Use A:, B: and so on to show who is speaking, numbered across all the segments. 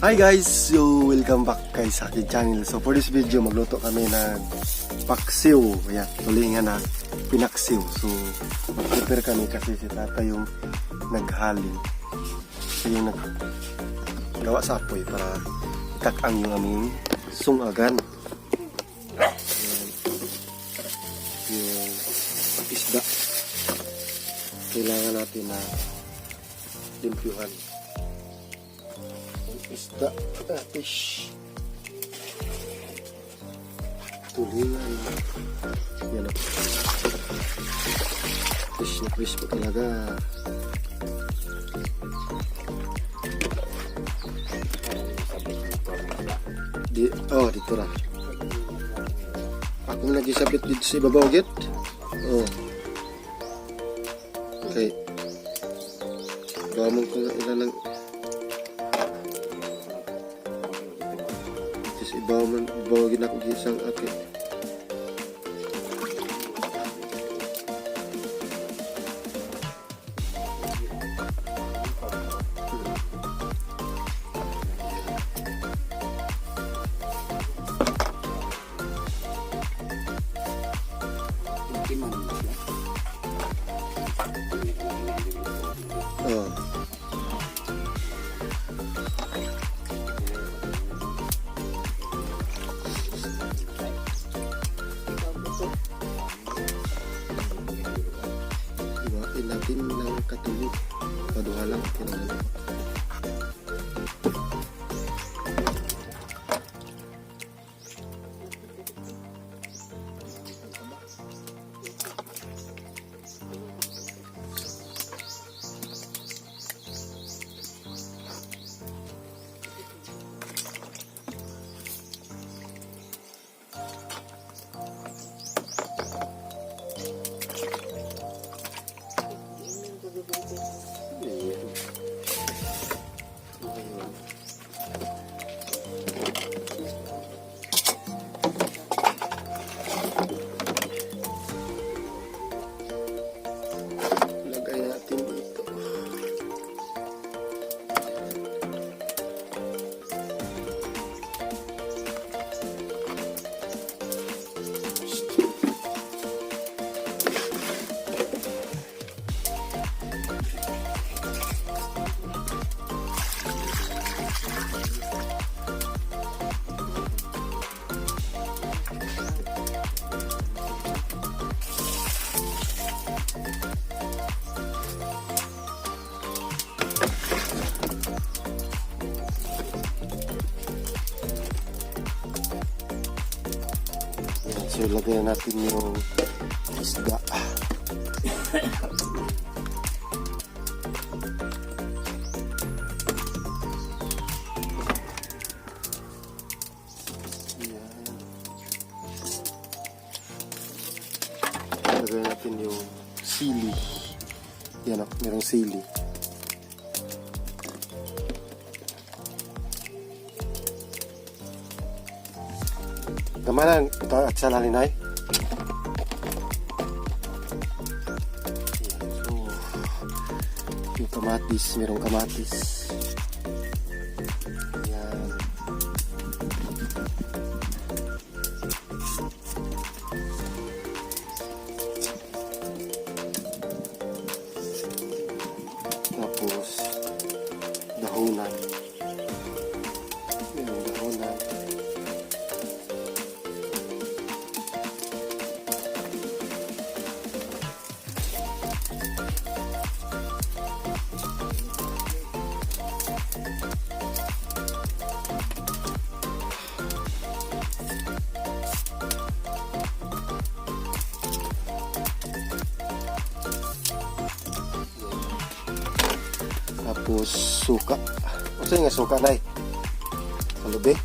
A: Hi guys! So, welcome back guys sa aking channel. So, for this video, magluto kami ng paksiw. Ayan, tulingan na pinaksiw. So, mag-prepare kami kasi si tata yung naghaling. So, yung naggawa sa apoy para itakang yung aming sungagan. Ayan. Yung isda. Kailangan natin na limpyuhan. Isda, fish, tulingan, yan o, fish na fish po talaga. Dito na ako nagisabit dito sa ibabaw git. Okay, gamon ko na ilan ng bawagin ako gisang akin. Iwain natin ng katulog. Paduha lang. Kailangan. So, lagyan natin yung isda. Lagyan natin yung sili. Yan o, merong sili. Kamalan, ito at salanin ay. So, yung kamatis, merong kamatis. Yan. Tapos suka. Usa nga suka nay. Kalubi.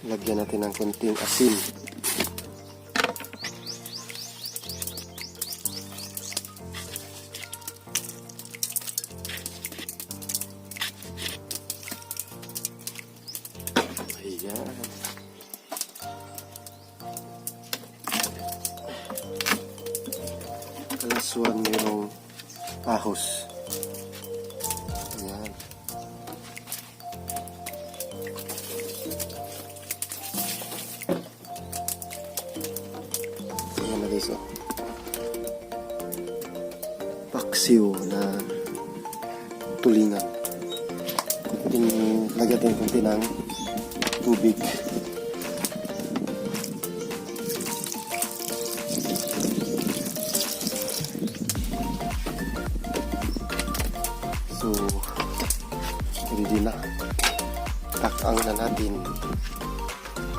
A: Lagyan natin ng konting asin. Ayan. Kalaswan mayroong ahos. Ayan. Ayan na guys, oh. Paksiw na tulingan. Lagyan natin konti ng tubig. So, ready na. Takang na natin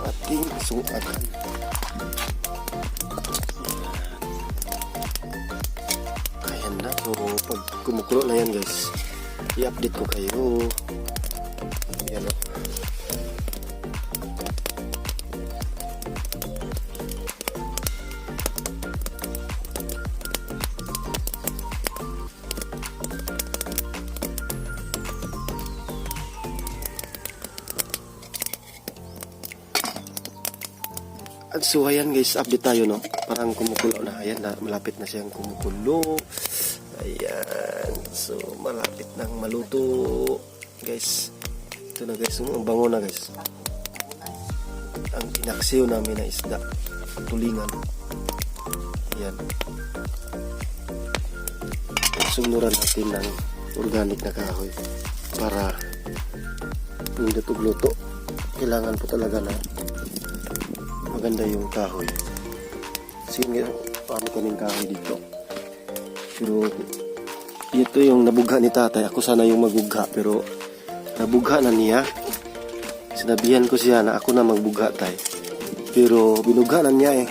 A: ating sukan. Ayan na. So, pag kumukulo na yan guys, i-update ko kayo. Ayan o. So ayan guys, update tayo no. Parang kumukulo na. Ayan na, malapit na siyang kumukulo. Ayan. So malapit nang maluto. Guys, ito na guys, ang bango na guys. Ang inaksiyo namin na isda, tulingan. Ayan. Sumuran natin ng organic na kahoy para hindi tugluto. Kailangan po talaga na maganda yung kahoy. Sige, paano kaming kahoy dito. Pero ito yung nabugha ni tatay. Ako sana yung magugha, pero nabugha na niya. Sinabihan ko siya na ako na magbugha tay. Pero binugha na niya eh.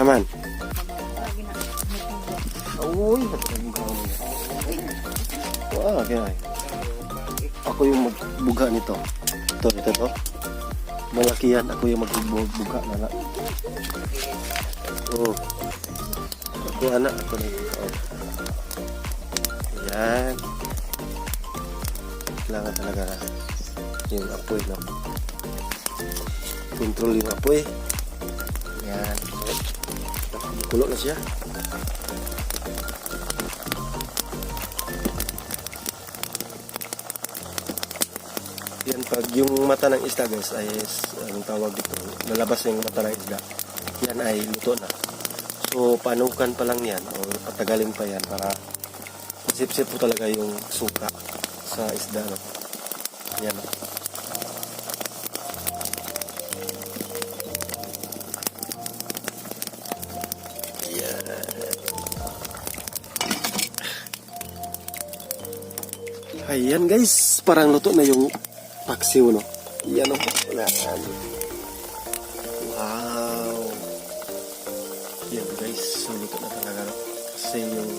A: Aman. Uy, okay. Ako yung magbugha nito. Ito. Malaki yan. Ako yung magbugha na. Oh. Ako anak. Ako na yung buka. Ayan. Kailangan talaga na yung apoy, no? Control yung apoy. Ayan. Kulo na siya. Yan, pag yung mata ng isda guys ay anong tawag dito, lalabas yung mata ng isda, yan ay luto na. So panukan pa lang yan o patagalin pa yan para sip-sip po talaga yung suka sa isda, no? Yan, no? Yan. Ayan guys, parang luto na yung paksiw, no? Yan, no? Wow. Yan guys, so luto na talaga, no? Kasi yung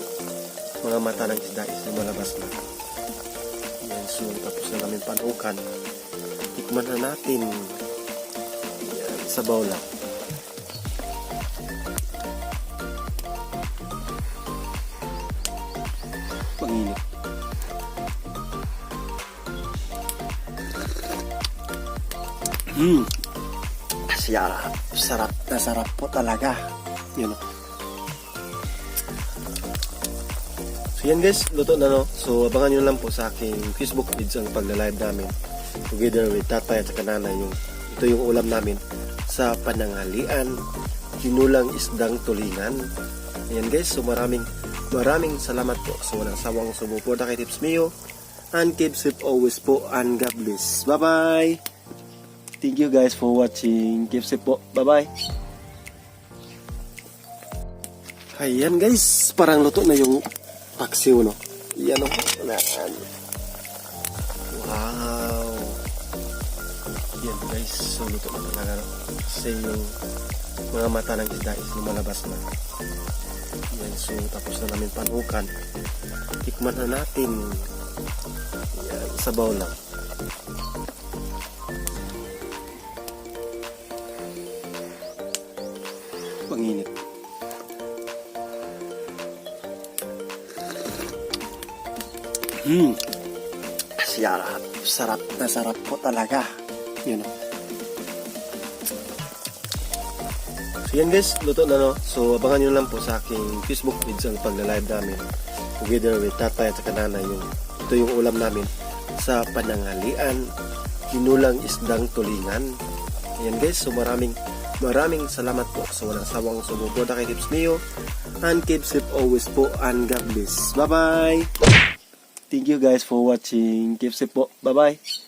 A: mga mata ng isda is lumalabas na. Yan, so tapos na namin panukan. Tikman na natin. Yan, sabaw lang. Panginit. Sarap na sarap po talaga. Yun. So yan guys, luto na, no. So abangan nyo lang po sa aking Facebook page ang pagla-live namin together with tatay at saka nanay. Ito yung ulam namin sa pananghalian, kinulang isdang tulingan. Ayan guys, so maraming salamat po sa walang sawang sumuporta kay Tips Mio, and keep safe always po, and God bless. Bye bye. Thank you guys for watching. Keep safe po. Bye bye. Ayan guys, parang luto na yung paksiw, no? Yan o. Wow. Yan guys, so luto na talaga. Kasi yung mga mata ng isda is lumalabas na. Yan, so tapos na namin panukan. Tikman na natin. Yan, sabaw lang. Panginit. Sarap. Sarap na sarap po talaga. Yun o. So yan guys, luto na no. So abangan nyo lang po sa aking Facebook page ang pagla-live namin. Together with tatay at saka nanay. Ito yung ulam namin sa panangalian. Kinulang isdang tulingan. Yan guys, so maraming salamat po sa walang sawang sumuporta kay Tips Neo. And keep safe always po and God bless. Bye bye! Thank you guys for watching. Keep safe po. Bye bye!